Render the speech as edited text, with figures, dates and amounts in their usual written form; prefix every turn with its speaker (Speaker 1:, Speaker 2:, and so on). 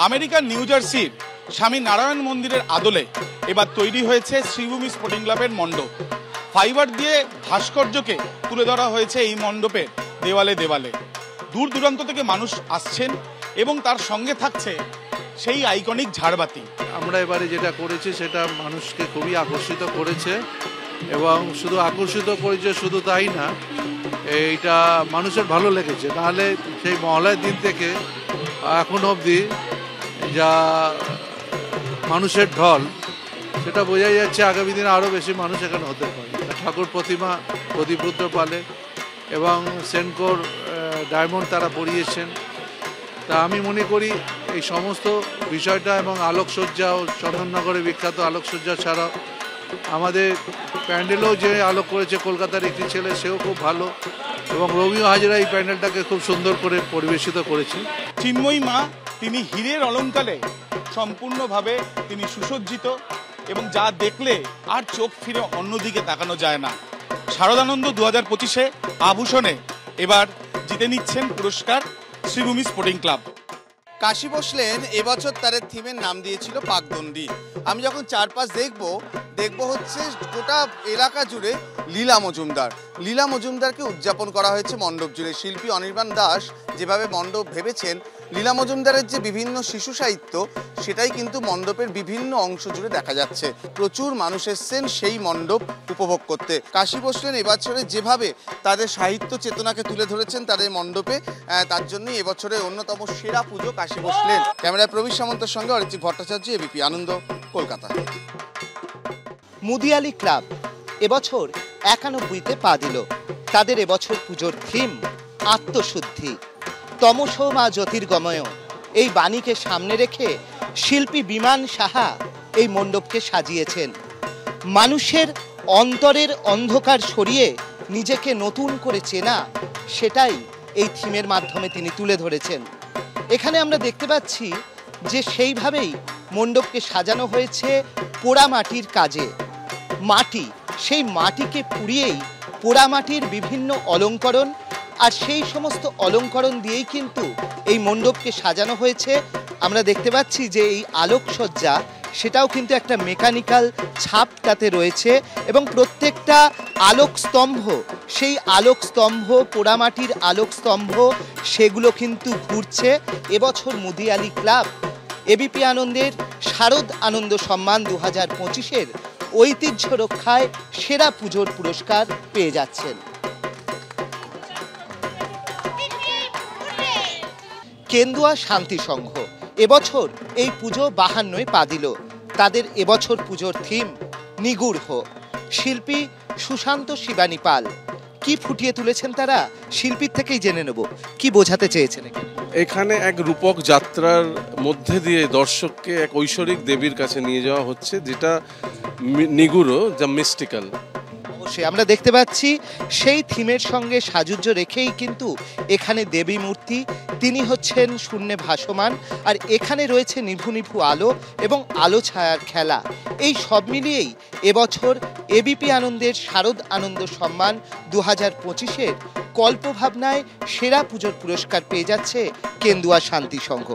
Speaker 1: আমেরিকার নিউ জার্সির স্বামী নারায়ণ মন্দিরের আদলে এবার তৈরি হয়েছে শ্রীভূমি স্পোর্টিং ক্লাবের মণ্ডপ। ফাইবার দিয়ে ভাস্কর্যকে তুলে ধরা হয়েছে এই মণ্ডপের দেওয়ালে দেওয়ালে। দূর দূরান্ত থেকে মানুষ আসছেন এবং তার সঙ্গে থাকছে সেই আইকনিক ঝাড়বাতি।
Speaker 2: আমরা এবারে যেটা করেছি সেটা মানুষকে খুবই আকর্ষিত করেছে এবং শুধু আকর্ষিত করেছে শুধু তাই না, এইটা মানুষের ভালো লেগেছে। নাহলে সেই মহলার দিন থেকে এখন অবধি যা মানুষের ঢল, সেটা বোঝাই যাচ্ছে আগামী দিনে আরও বেশি মানুষ এখানে হতে পারে। ঠাকুর প্রতিমা প্রদীপরুদ্র পালে এবং সেনকোর ডায়মন্ড তারা পরিয়েছেন। তা আমি মনে করি এই সমস্ত বিষয়টা এবং আলোকসজ্জা ও চন্দননগরে বিখ্যাত আলোকসজ্জা ছাড়াও আমাদের প্যান্ডেলও যে আলোক করেছে কলকাতার একটি ছেলে, সেও খুব ভালো, এবং রবিও হাজরা এই প্যান্ডেলটাকে খুব সুন্দর করে পরিবেশিত করেছে।
Speaker 1: চিন্ময়ী মা তিনি হীরের অলঙ্কারে সম্পূর্ণভাবে তিনি সুসজ্জিত এবং যা দেখলে আর চোখ ফিরে অন্যদিকে তাকানো যায় না। শারদানন্দ 2025-এ আভূষণে এবার জিতে নিচ্ছেন পুরস্কার শ্রীভূমি স্পোর্টিং ক্লাব।
Speaker 3: কাশী বসলেন এবছর তার থিমের নাম দিয়েছিল পাকদণ্ডী। আমি যখন চারপাশ দেখবো হচ্ছে গোটা এলাকা জুড়ে লীলা মজুমদার। লীলা মজুমদারকে উদযাপন করা হয়েছে মণ্ডপ জুড়ে। শিল্পী অনির্বাণ দাস যেভাবে মণ্ডপ ভেবেছেন, লীলা মজুমদারের যে বিভিন্ন শিশু সাহিত্য, সেটাই কিন্তু মণ্ডপের বিভিন্ন অংশ জুড়ে দেখা যাচ্ছে। প্রচুর মানুষ এসছেন সেই মণ্ডপ উপভোগ করতে। কাশী বসলেন এবছরে যেভাবে তাদের সাহিত্য চেতনাকে তুলে ধরেছেন তাদের মণ্ডপে, তার জন্যই এবছরের অন্যতম সেরা পুজো কাশী বসলেন। ক্যামেরায় প্রবীর সামন্তের সঙ্গে অরিজিৎ ভট্টাচার্য, এবিপি আনন্দ, কলকাতা।
Speaker 4: মুদিয়ালি ক্লাব এবছর 91তে পা দিল। তাদের এবছর পুজোর থিম আত্মশুদ্ধি, তমসো মা জ্যোতির্গময়। এই বাণীকে সামনে রেখে শিল্পী বিমান সাহা এই মণ্ডপকে সাজিয়েছেন। মানুষের অন্তরের অন্ধকার সরিয়ে নিজেকে নতুন করে চেনা, সেটাই এই থিমের মাধ্যমে তিনি তুলে ধরেছেন। এখানে আমরা দেখতে পাচ্ছি যে সেইভাবেই মণ্ডপকে সাজানো হয়েছে পোড়ামাটির কাজে। মাটি, সেই মাটিকে পুড়িয়েই পোড়ামাটির বিভিন্ন অলঙ্করণ, আর সেই সমস্ত অলঙ্করণ দিয়েই কিন্তু এই মণ্ডপকে সাজানো হয়েছে। আমরা দেখতে পাচ্ছি যে এই আলোকসজ্জা, সেটাও কিন্তু একটা মেকানিক্যাল ছাপ তাতে রয়েছে এবং প্রত্যেকটা আলোক স্তম্ভ, সেই আলোক স্তম্ভ, পোড়ামাটির আলোক স্তম্ভ, সেগুলো কিন্তু ঘুরছে। এবছর মুদিয়ালি ক্লাব এবিপি আনন্দের শারদ আনন্দ সম্মান 2025-এর ঐতিহ্য রক্ষায় সেরা পুজোর পুরস্কার পেয়ে যাচ্ছেন। কেন্দুয়া শান্তি সংঘ এবছর এই পুজো 52-এ পা দিল। তাদের এবছর পুজোর থিম নিগূঢ়। শিল্পী সুশান্ত শিবানী পাল কি ফুটিয়ে তুলেছেন তারা, শিল্পীর থেকেই জেনে নেব কি বোঝাতে চেয়েছেন।
Speaker 5: এখানে এক রূপক যাত্রার মধ্যে দিয়ে দর্শককে এক ঐশ্বরিক দেবীর কাছে নিয়ে যাওয়া হচ্ছে, যেটা নিগূঢ়, যা মিস্টিক্যাল।
Speaker 4: অবশ্যই আমরা দেখতে পাচ্ছি সেই থিমের সঙ্গে সাযুজ্য রেখেই কিন্তু এখানে দেবী মূর্তি, তিনি হচ্ছেন শূন্যে ভাসমান, আর এখানে রয়েছে নিভু নিভু আলো এবং আলো ছায়ার খেলা। এই সব মিলিয়েই এবছর এবিপি আনন্দের শারদ আনন্দ সম্মান 2025-এর কল্পভাবনায় সেরা পুজোর পুরস্কার পেয়ে যাচ্ছে কেন্দুয়া শান্তি সংঘ।